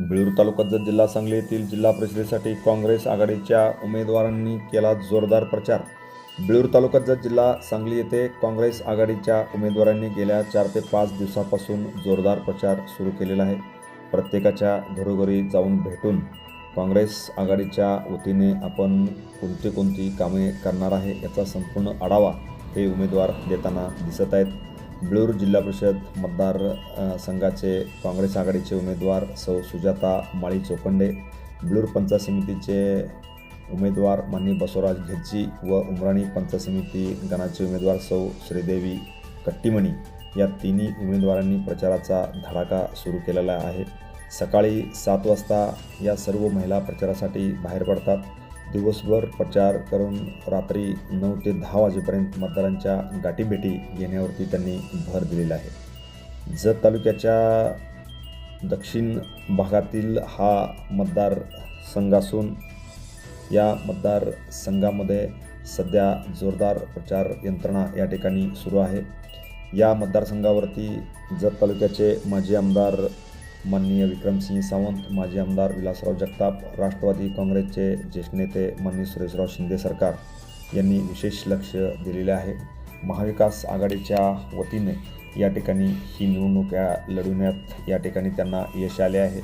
बिळूर तालुका जत जिल्हा सांगली येथील जिल्हा परिषदेसाठी काँग्रेस आघाडीच्या उमेदवारांनी केला जोरदार प्रचार। बिळूर तालुका जत जिल्हा सांगली येथे काँग्रेस आघाडीच्या उमेदवारांनी गेल्या 4 ते 5 दिवसांपासून जोरदार प्रचार सुरू केलेला आहे। प्रत्येकाच्या घरोघरी जाऊन भेटून काँग्रेस आघाडीच्या वतीने आपण कोणती कामे करणार आहे याचा संपूर्ण आढावा हे उमेदवार देताना दिसत आहेत। बिळूर जिल्हा परिषद मतदार संघाचे काँग्रेस आघाडीचे उमेदवार सौ सुजाता माळी चोखंडे, बिळूर पंचायत समितीचे उमेदवार माननीय बसवराज घेज्जी व उमराणी पंचायत समिती गणाचे उमेदवार सौ श्रीदेवी कट्टीमणी या तिन्ही उमेदवारांनी प्रचाराचा धडाका सुरू केलेला आहे। सकाळी 7 वाजता या सर्व महिला प्रचारासाठी बाहेर पडतात। दिवसभर प्रचार करून रात्री 9 ते 10 वाजेपर्यंत मतदारांच्या गाठीभेटी घेण्यावरती त्यांनी भर दिलेला आहे। जत तालुक्याच्या दक्षिण भागातील हा मतदारसंघ असून या मतदारसंघामध्ये सध्या जोरदार प्रचार यंत्रणा या ठिकाणी सुरू आहे। या मतदारसंघावरती जत तालुक्याचे माजी आमदार माननीय विक्रमसिंह सावंत, माजी आमदार विलासराव जगताप, राष्ट्रवादी काँग्रेसचे ज्येष्ठ नेते माननीय सुरेशराव शिंदे सरकार यांनी विशेष लक्ष दिलेले आहे। महाविकास आघाडीच्या वतीने या ठिकाणी ही निवडणूक लढवण्यात या ठिकाणी त्यांना यश आले आहे।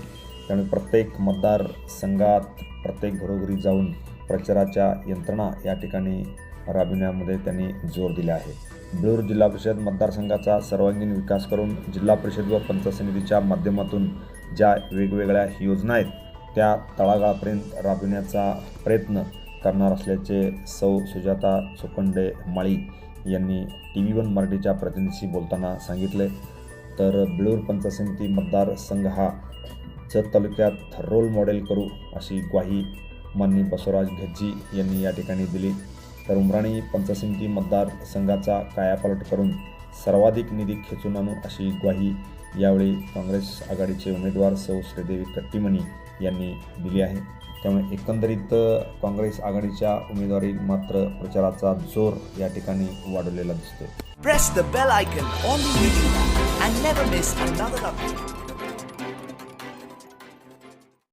त्यामुळे प्रत्येक मतदारसंघात प्रत्येक घरोघरी जाऊन प्रचाराच्या यंत्रणा या ठिकाणी राबविण्यामध्ये त्यांनी जोर दिला आहे। बिळूर जिल्हा परिषद मतदारसंघाचा सर्वांगीण विकास करून जिल्हा परिषद व पंचायत समितीच्या माध्यमातून ज्या वेगवेगळ्या योजना आहेत त्या तळागाळापर्यंत राबविण्याचा प्रयत्न करणार असल्याचे सौ सुजाता चोखंडे माळी यांनी TV1 मराठीच्या प्रतिनिधीशी बोलताना सांगितले। तर बिळूर पंचायत समिती मतदारसंघ हा जत तालुक्यात रोल मॉडेल करू अशी ग्वाही माननीय बसवराज घेज्जी यांनी या ठिकाणी दिली। तर उमराणी पंचायत समिती मतदारसंघाचा कायापालट करून सर्वाधिक निधी खेचून आणू अशी ग्वाही यावेळी काँग्रेस आघाडीचे उमेदवार सौ श्रीदेवी कट्टीमणी यांनी दिली आहे। त्यामुळे एकंदरीत काँग्रेस आघाडीच्या उमेदवारी मात्र प्रचाराचा जोर या ठिकाणी वाढवलेला दिसतोय। Press the bell icon on the YouTube and never miss another update.